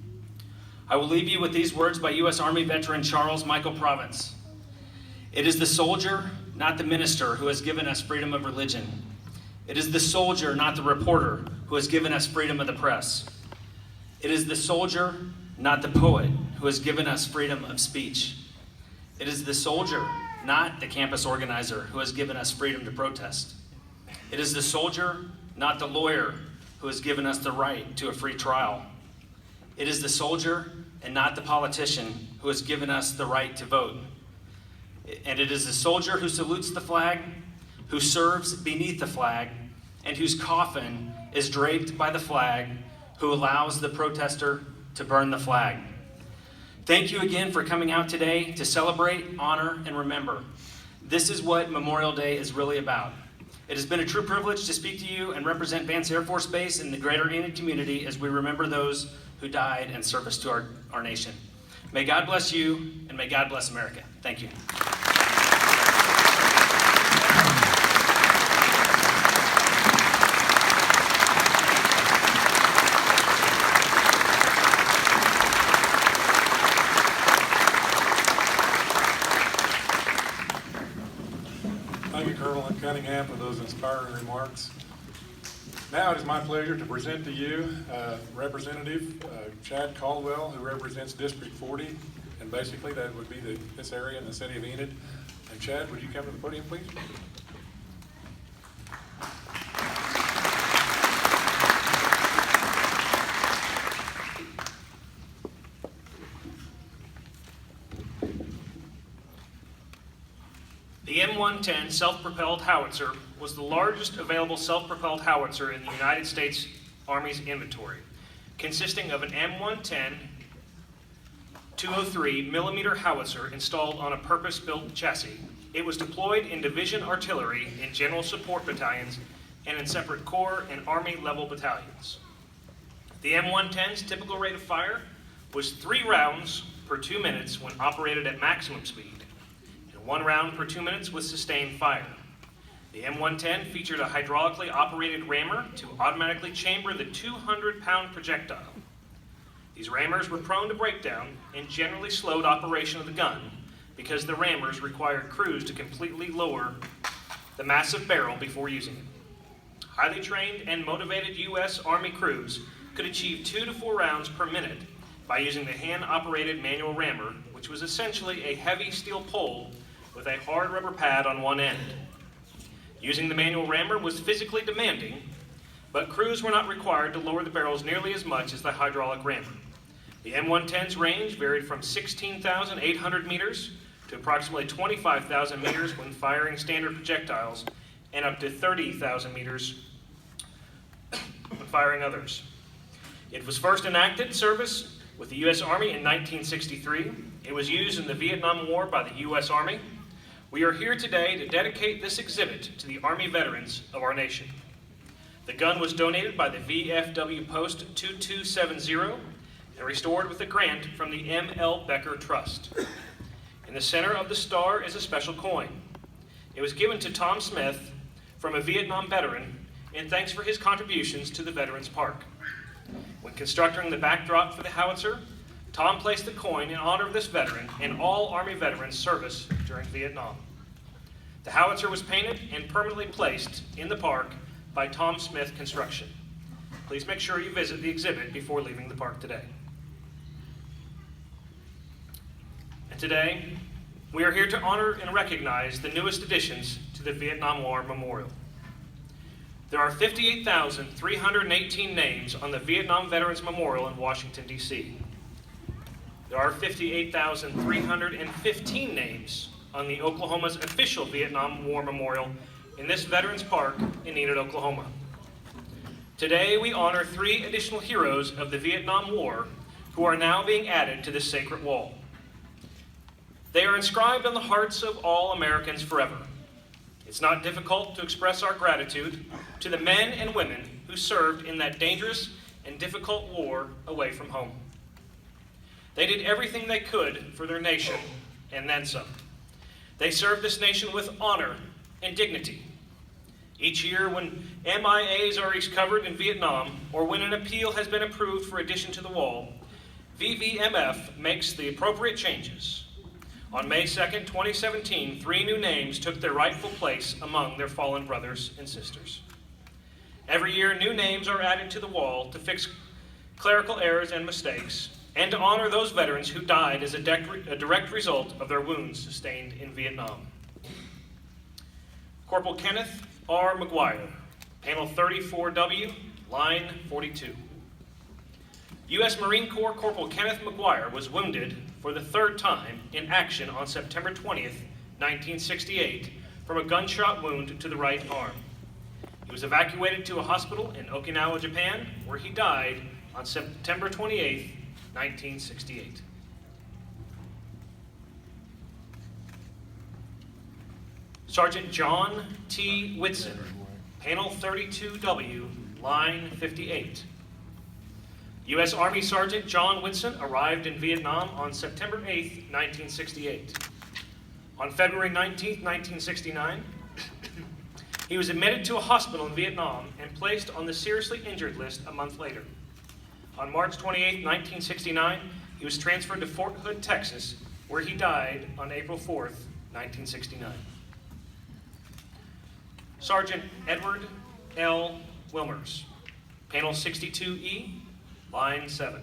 I will leave you with these words by U.S. Army veteran Charles Michael Province. It is the soldier, not the minister, who has given us freedom of religion. It is the soldier, not the reporter, who has given us freedom of the press. It is the soldier, not the poet, who has given us freedom of speech. It is the soldier, not the campus organizer, who has given us freedom to protest. It is the soldier, not the lawyer, who has given us the right to a free trial. It is the soldier and not the politician who has given us the right to vote. And it is the soldier who salutes the flag, who serves beneath the flag, and whose coffin is draped by the flag, who allows the protester to burn the flag. Thank you again for coming out today to celebrate, honor, and remember. This is what Memorial Day is really about. It has been a true privilege to speak to you and represent Vance Air Force Base and the greater Enid community as we remember those who died in service to our nation. May God bless you, and may God bless America. Thank you. Thank you, Colonel Cunningham, for those inspiring remarks. Now it is my pleasure to present to you Representative Chad Caldwell, who represents District 40, and basically that would be this area in the city of Enid. And Chad, would you come to the podium, please? The M110 self-propelled howitzer was the largest available self-propelled howitzer in the United States Army's inventory, consisting of an M110 203 millimeter howitzer installed on a purpose-built chassis. It was deployed in division artillery, in general support battalions, and in separate corps and Army level battalions. The M110's typical rate of fire was 3 rounds per 2 minutes when operated at maximum speed, 1 round per 2 minutes with sustained fire. The M110 featured a hydraulically operated rammer to automatically chamber the 200-pound projectile. These rammers were prone to breakdown and generally slowed operation of the gun because the rammers required crews to completely lower the massive barrel before using it. Highly trained and motivated U.S. Army crews could achieve 2 to 4 rounds per minute by using the hand-operated manual rammer, which was essentially a heavy steel pole with a hard rubber pad on one end. Using the manual rammer was physically demanding, but crews were not required to lower the barrels nearly as much as the hydraulic rammer. The M110's range varied from 16,800 meters to approximately 25,000 meters when firing standard projectiles, and up to 30,000 meters when firing others. It was first enacted service with the U.S. Army in 1963. It was used in the Vietnam War by the U.S. Army. We are here today to dedicate this exhibit to the Army veterans of our nation. The gun was donated by the VFW Post 2270 and restored with a grant from the M.L. Becker Trust. In the center of the star is a special coin. It was given to Tom Smith from a Vietnam veteran in thanks for his contributions to the Veterans Park. When constructing the backdrop for the howitzer, Tom placed the coin in honor of this veteran and all Army veterans' service during Vietnam. The howitzer was painted and permanently placed in the park by Tom Smith Construction. Please make sure you visit the exhibit before leaving the park today. And today, we are here to honor and recognize the newest additions to the Vietnam War Memorial. There are 58,318 names on the Vietnam Veterans Memorial in Washington, D.C. There are 58,315 names on the Oklahoma's official Vietnam War Memorial in this Veterans Park in Enid, Oklahoma. Today, we honor 3 additional heroes of the Vietnam War who are now being added to this sacred wall. They are inscribed on the hearts of all Americans forever. It's not difficult to express our gratitude to the men and women who served in that dangerous and difficult war away from home. They did everything they could for their nation and then some. They served this nation with honor and dignity. Each year when MIAs are recovered in Vietnam, or when an appeal has been approved for addition to the wall, VVMF makes the appropriate changes. On May 2nd, 2017, 3 new names took their rightful place among their fallen brothers and sisters. Every year, new names are added to the wall to fix clerical errors and mistakes, and to honor those veterans who died as a direct result of their wounds sustained in Vietnam. Corporal Kenneth R. McGuire, Panel 34W, Line 42. U.S. Marine Corps Corporal Kenneth McGuire was wounded for the 3rd time in action on September 20th, 1968, from a gunshot wound to the right arm. He was evacuated to a hospital in Okinawa, Japan, where he died on September 28th, 1968. Sergeant John T. Whitson, Panel 32W, Line 58. U.S. Army Sergeant John Whitson arrived in Vietnam on September 8, 1968. On February 19, 1969, he was admitted to a hospital in Vietnam and placed on the seriously injured list a month later. On March 28, 1969, he was transferred to Fort Hood, Texas, where he died on April 4, 1969. Sergeant Edward L. Wilmers, Panel 62E, Line 7.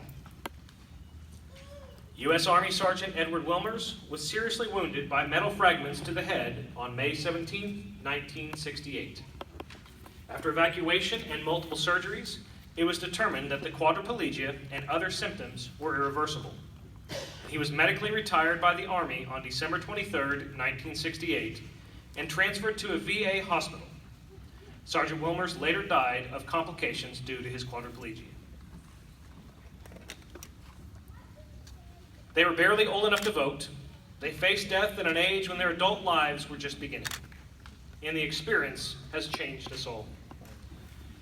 U.S. Army Sergeant Edward Wilmers was seriously wounded by metal fragments to the head on May 17, 1968. After evacuation and multiple surgeries, it was determined that the quadriplegia and other symptoms were irreversible. He was medically retired by the Army on December 23, 1968, and transferred to a VA hospital. Sergeant Wilmers later died of complications due to his quadriplegia. They were barely old enough to vote. They faced death at an age when their adult lives were just beginning. And the experience has changed us all.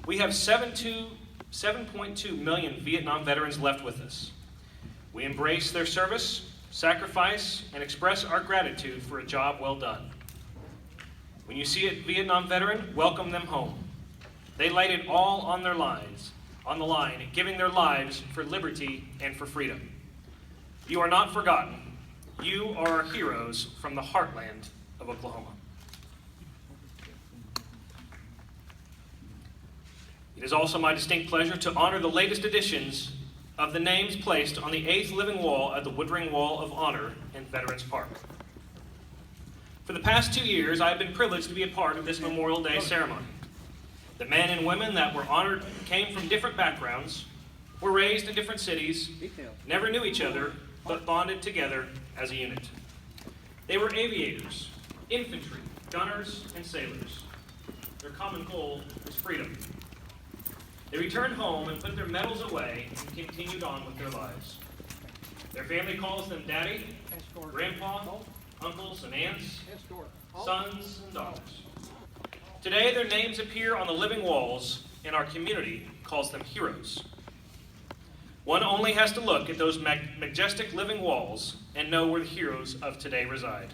We have 7.2 million Vietnam veterans left with us. We embrace their service, sacrifice, and express our gratitude for a job well done. When you see a Vietnam veteran, welcome them home. They laid it all on the line, giving their lives for liberty and for freedom. You are not forgotten. You are our heroes from the heartland of Oklahoma. It is also my distinct pleasure to honor the latest editions of the names placed on the 8th living wall at the Woodring Wall of Honor in Veterans Park. For the past 2 years, I have been privileged to be a part of this Memorial Day ceremony. The men and women that were honored came from different backgrounds, were raised in different cities, never knew each other, but bonded together as a unit. They were aviators, infantry, gunners, and sailors. Their common goal was freedom. They returned home and put their medals away and continued on with their lives. Their family calls them daddy, grandpa, uncles and aunts, sons and daughters. Today their names appear on the living walls and our community calls them heroes. One only has to look at those majestic living walls and know where the heroes of today reside.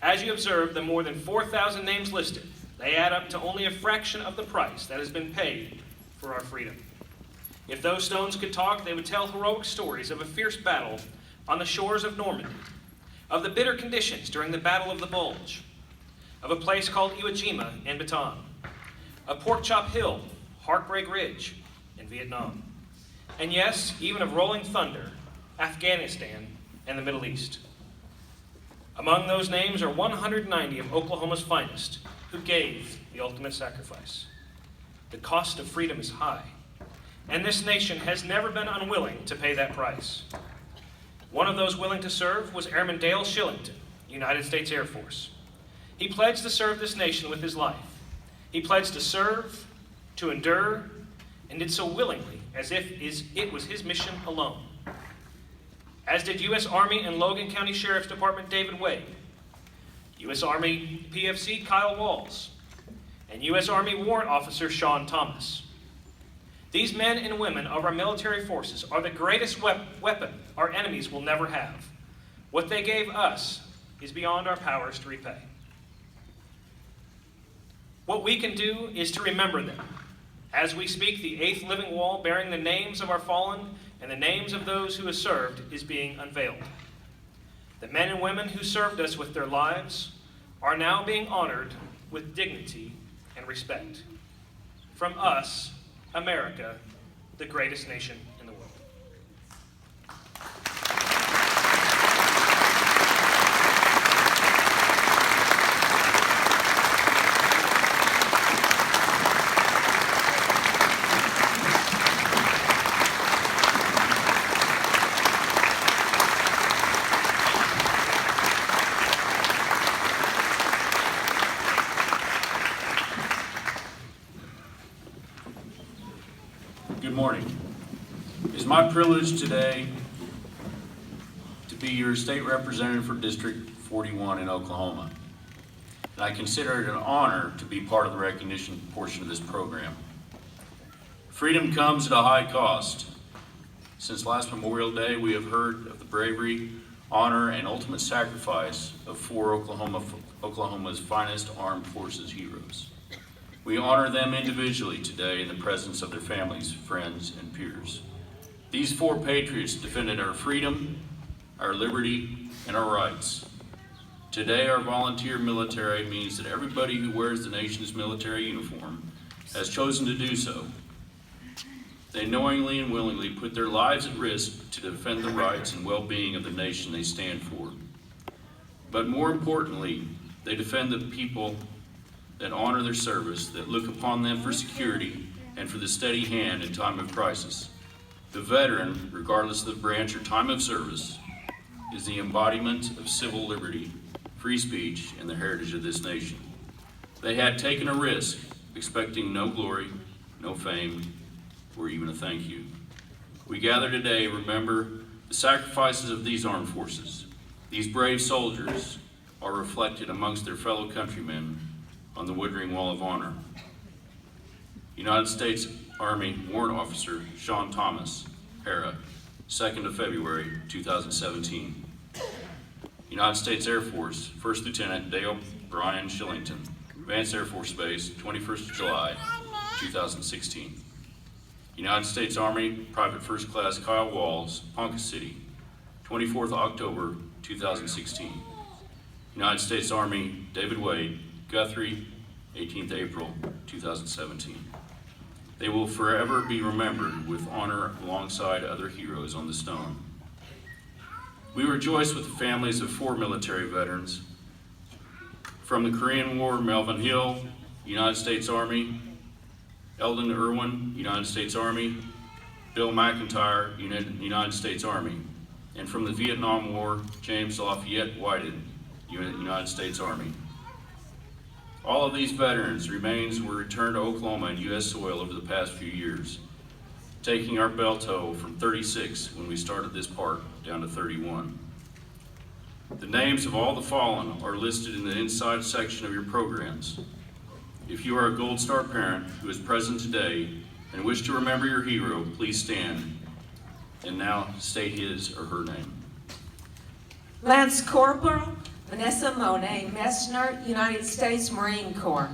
As you observe the more than 4,000 names listed, they add up to only a fraction of the price that has been paid for our freedom. If those stones could talk, they would tell heroic stories of a fierce battle on the shores of Normandy, of the bitter conditions during the Battle of the Bulge, of a place called Iwo Jima in Bataan, of Pork Chop Hill, Heartbreak Ridge in Vietnam, and yes, even of Rolling Thunder, Afghanistan, and the Middle East. Among those names are 190 of Oklahoma's finest who gave the ultimate sacrifice. The cost of freedom is high, and this nation has never been unwilling to pay that price. One of those willing to serve was Airman Dale Shillington, United States Air Force. He pledged to serve this nation with his life. He pledged to serve, to endure, and did so willingly, as if it was his mission alone. As did U.S. Army and Logan County Sheriff's Department David Wade, U.S. Army PFC Kyle Walls, and U.S. Army Warrant Officer Sean Thomas. These men and women of our military forces are the greatest weapon our enemies will never have. What they gave us is beyond our powers to repay. What we can do is to remember them. As we speak, the 8th living wall bearing the names of our fallen and the names of those who have served is being unveiled. The men and women who served us with their lives are now being honored with dignity and respect. From us, America, the greatest nation in the world. Good morning. It is my privilege today to be your state representative for District 41 in Oklahoma. And I consider it an honor to be part of the recognition portion of this program. Freedom comes at a high cost. Since last Memorial Day, we have heard of the bravery, honor, and ultimate sacrifice of 4 Oklahoma's finest armed forces heroes. We honor them individually today in the presence of their families, friends, and peers. These 4 patriots defended our freedom, our liberty, and our rights. Today, our volunteer military means that everybody who wears the nation's military uniform has chosen to do so. They knowingly and willingly put their lives at risk to defend the rights and well-being of the nation they stand for. But more importantly, they defend the people that honor their service, that look upon them for security and for the steady hand in time of crisis. The veteran, regardless of the branch or time of service, is the embodiment of civil liberty, free speech, and the heritage of this nation. They had taken a risk, expecting no glory, no fame, or even a thank you. We gather today to remember the sacrifices of these armed forces. These brave soldiers are reflected amongst their fellow countrymen on the Woodring Wall of Honor. United States Army Warrant Officer Sean Thomas, Hera, 2nd of February, 2017. United States Air Force, First Lieutenant Dale Brian Shillington, Vance Air Force Base, 21st of July, 2016. United States Army Private First Class Kyle Walls, Ponca City, 24th October, 2016. United States Army David Wade, Guthrie, 18th April, 2017. They will forever be remembered with honor alongside other heroes on the stone. We rejoice with the families of 4 military veterans. From the Korean War, Melvin Hill, United States Army, Eldon Irwin, United States Army, Bill McIntyre, United States Army. And from the Vietnam War, James Lafayette Whited, United States Army. All of these veterans' remains were returned to Oklahoma and U.S. soil over the past few years, taking our bell toll from 36 when we started this park down to 31. The names of all the fallen are listed in the inside section of your programs. If you are a Gold Star parent who is present today and wish to remember your hero, please stand and now state his or her name. Lance Corporal Vanessa Monet Messner, United States Marine Corps.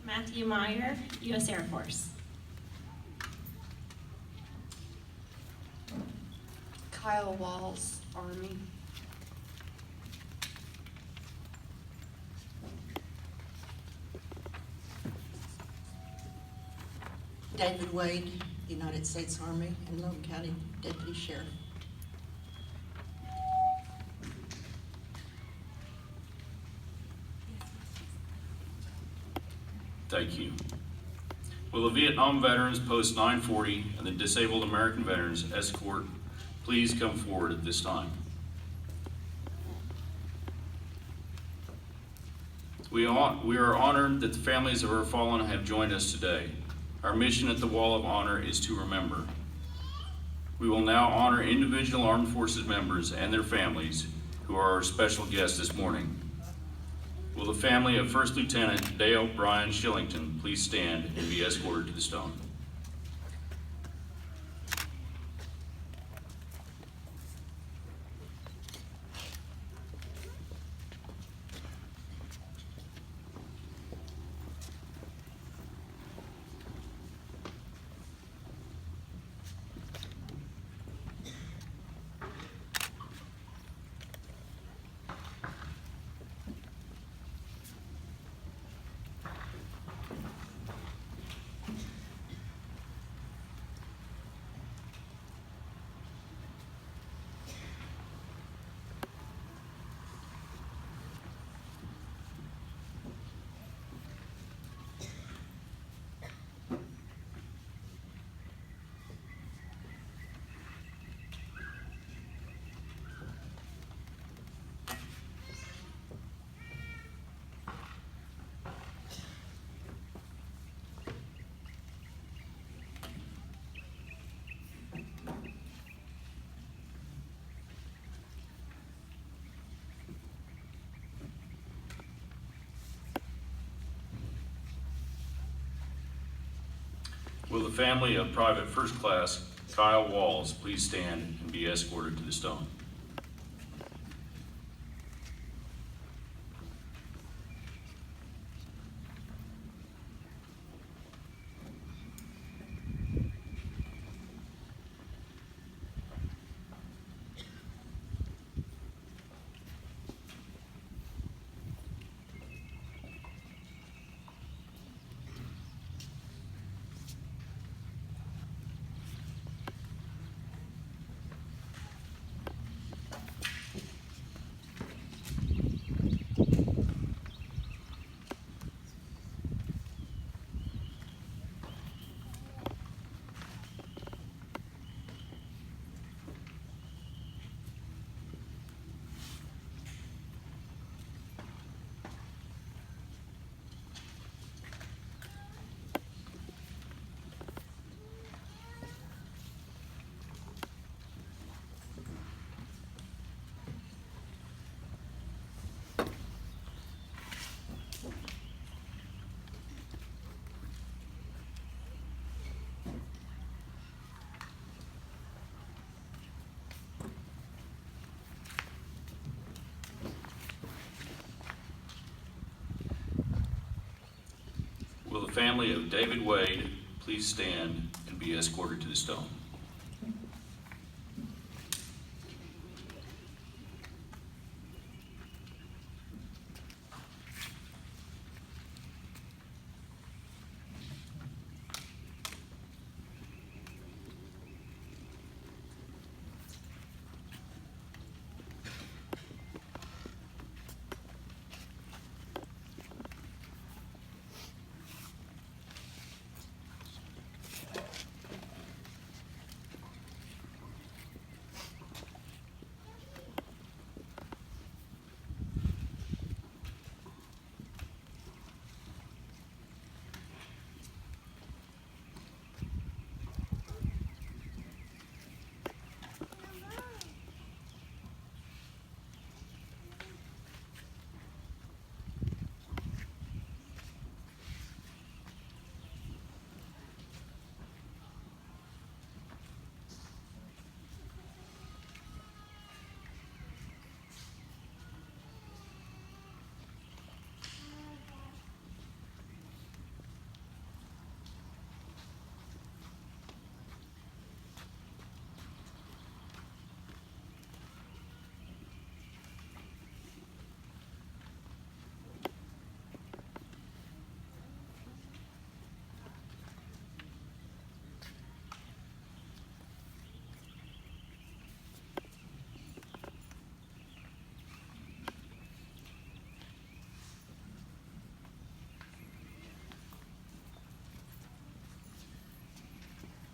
Matthew Meyer, U.S. Air Force. Kyle Walls, Army. David Wade, United States Army, and Logan County Deputy Sheriff. Thank you. Will the Vietnam Veterans Post 940 and the Disabled American Veterans Escort please come forward at this time? We are honored that the families of our fallen have joined us today. Our mission at the Wall of Honor is to remember. We will now honor individual armed forces members and their families who are our special guests this morning. Will the family of First Lieutenant Dale Brian Shillington please stand and be escorted to the stone? Will the family of Private First Class Kyle Walls please stand and be escorted to the stone? Will the family of David Wade please stand and be escorted to the stone?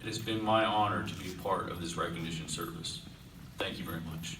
It has been my honor to be a part of this recognition service. Thank you very much.